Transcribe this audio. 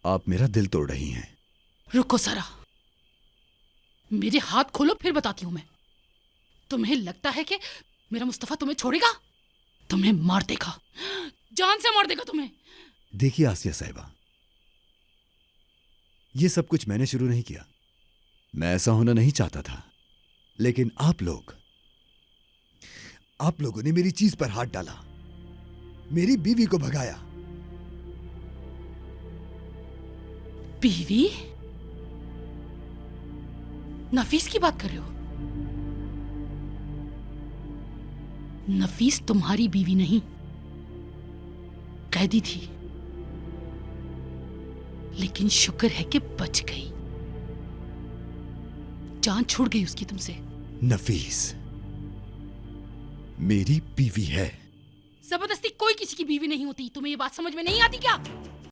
आप मेरा दिल तोड़ रही हैं। रुको जरा, मेरे हाथ खोलो फिर बताती हूं मैं। तुम्हें लगता है कि मेरा मुस्तफा तुम्हें छोड़ेगा? तुम्हें मार देगा, जान से मार देगा तुम्हें। देखिए आसिया साहिबा, ये सब कुछ मैंने शुरू नहीं किया। मैं ऐसा होना नहीं चाहता था, लेकिन आप लोगों ने मेरी चीज पर हाथ डाला, मेरी बीवी को भगाया। बीवी? नफीस की बात कर रहे हो? नफीस तुम्हारी बीवी नहीं, कैदी थी, लेकिन शुक्र है कि बच गई। जान छूट गई उसकी तुमसे। नफीस मेरी बीवी है। जबरदस्ती कोई किसी की बीवी नहीं होती। तुम्हें ये बात समझ में नहीं आती क्या?